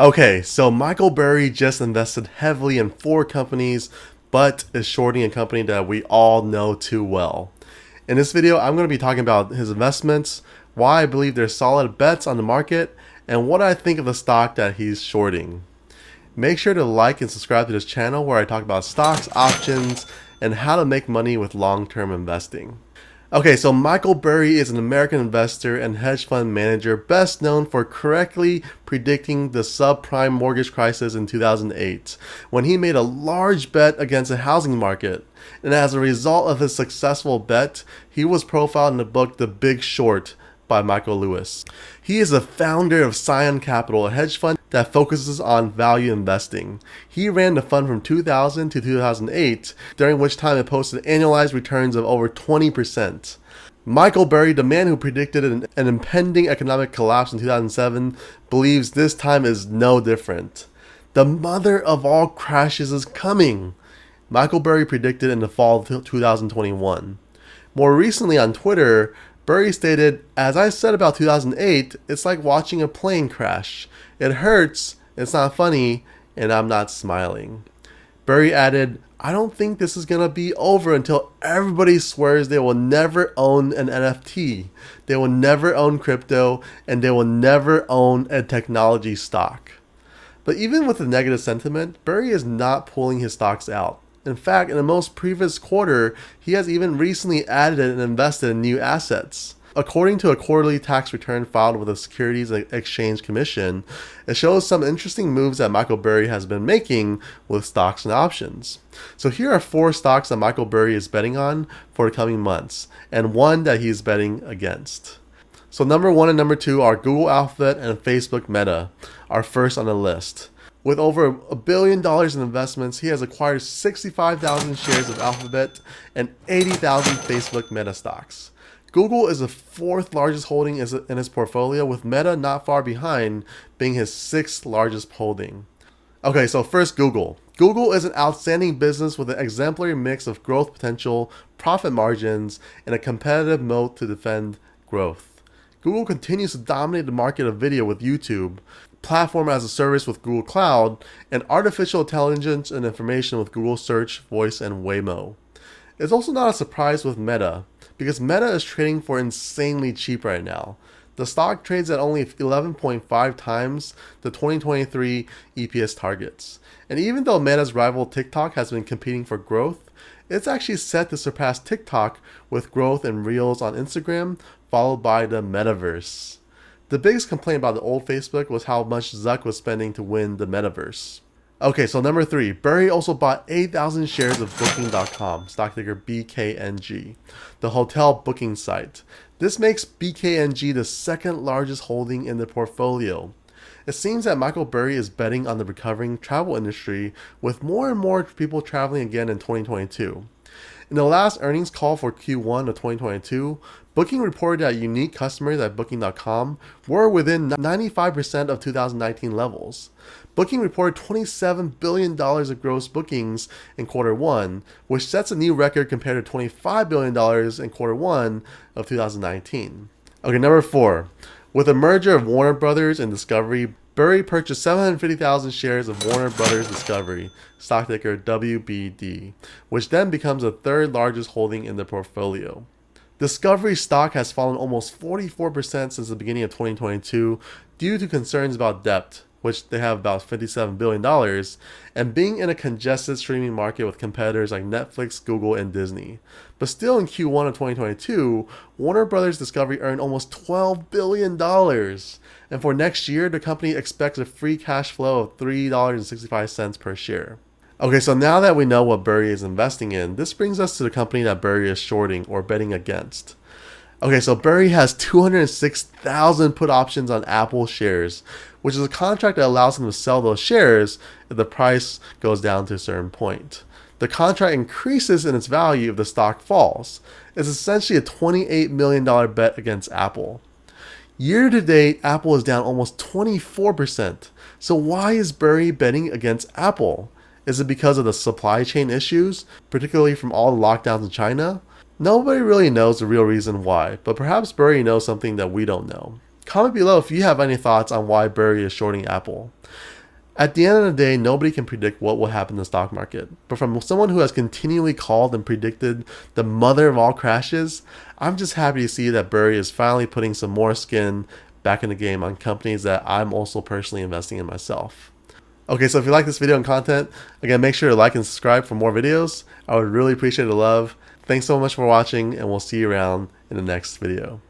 Okay, so Michael Burry just invested heavily in four companies, but is shorting a company that we all know too well. In this video, I'm going to be talking about his investments, why I believe they're solid bets on the market, and what I think of the stock that he's shorting. Make sure to like and subscribe to this channel where I talk about stocks, options, and how to make money with long-term investing. Okay, so Michael Burry is an American investor and hedge fund manager best known for correctly predicting the subprime mortgage crisis in 2008 when he made a large bet against the housing market. And as a result of his successful bet, he was profiled in the book The Big Short by Michael Lewis. He is the founder of Scion Capital, a hedge fund that focuses on value investing. He ran the fund from 2000 to 2008, during which time it posted annualized returns of over 20%. Michael Burry, the man who predicted an impending economic collapse in 2007, believes this time is no different. The mother of all crashes is coming, Michael Burry predicted in the fall of 2021. More recently on Twitter, Burry stated, "As I said about 2008, it's like watching a plane crash. It hurts, it's not funny, and I'm not smiling." Burry added, "I don't think this is going to be over until everybody swears they will never own an NFT, they will never own crypto, and they will never own a technology stock." But even with the negative sentiment, Burry is not pulling his stocks out. In fact, in the most previous quarter, he has even recently added and invested in new assets. According to a quarterly tax return filed with the Securities and Exchange Commission, it shows some interesting moves that Michael Burry has been making with stocks and options. So here are four stocks that Michael Burry is betting on for the coming months, and one that he's betting against. So number one and number two are Google Alphabet and Facebook Meta, are first on the list. With over $1 billion in investments, he has acquired 65,000 shares of Alphabet and 80,000 Facebook Meta stocks. Google is the fourth largest holding in his portfolio, with Meta not far behind, being his sixth largest holding. Okay, so first Google. Google is an outstanding business with an exemplary mix of growth potential, profit margins, and a competitive moat to defend growth. Google continues to dominate the market of video with YouTube, platform as a service with Google Cloud, and artificial intelligence and information with Google Search, Voice, and Waymo. It's also not a surprise with Meta, because Meta is trading for insanely cheap right now. The stock trades at only 11.5 times the 2023 EPS targets. And even though Meta's rival TikTok has been competing for growth, it's actually set to surpass TikTok with growth in Reels on Instagram, followed by the metaverse. The biggest complaint about the old Facebook was how much Zuck was spending to win the metaverse. Okay, so number three, Burry also bought 8,000 shares of Booking.com, stock ticker BKNG, the hotel booking site. This makes BKNG the second largest holding in the portfolio. It seems that Michael Burry is betting on the recovering travel industry, with more and more people traveling again in 2022. In the last earnings call for Q1 of 2022, Booking reported that unique customers at Booking.com were within 95% of 2019 levels. Booking reported $27 billion of gross bookings in quarter one, which sets a new record compared to $25 billion in quarter one of 2019. Okay, number four. With the merger of Warner Brothers and Discovery, Burry purchased 750,000 shares of Warner Brothers Discovery, stock ticker WBD, which then becomes the third largest holding in the portfolio. Discovery stock has fallen almost 44% since the beginning of 2022 due to concerns about debt, which they have about $57 billion, and being in a congested streaming market with competitors like Netflix, Google, and Disney. But still in Q1 of 2022, Warner Brothers Discovery earned almost $12 billion. And for next year, the company expects a free cash flow of $3.65 per share. Okay, so now that we know what Burry is investing in, this brings us to the company that Burry is shorting or betting against. Okay, so Burry has 206,000 put options on Apple shares, which is a contract that allows him to sell those shares if the price goes down to a certain point. The contract increases in its value if the stock falls. It's essentially a $28 million bet against Apple. Year to date, Apple is down almost 24%. So why is Burry betting against Apple? Is it because of the supply chain issues, particularly from all the lockdowns in China? Nobody really knows the real reason why, but perhaps Burry knows something that we don't know. Comment below if you have any thoughts on why Burry is shorting Apple. At the end of the day, nobody can predict what will happen in the stock market. But from someone who has continually called and predicted the mother of all crashes, I'm just happy to see that Burry is finally putting some more skin back in the game on companies that I'm also personally investing in myself. Okay, so if you like this video and content, again, make sure to like and subscribe for more videos. I would really appreciate the love. Thanks so much for watching, and we'll see you around in the next video.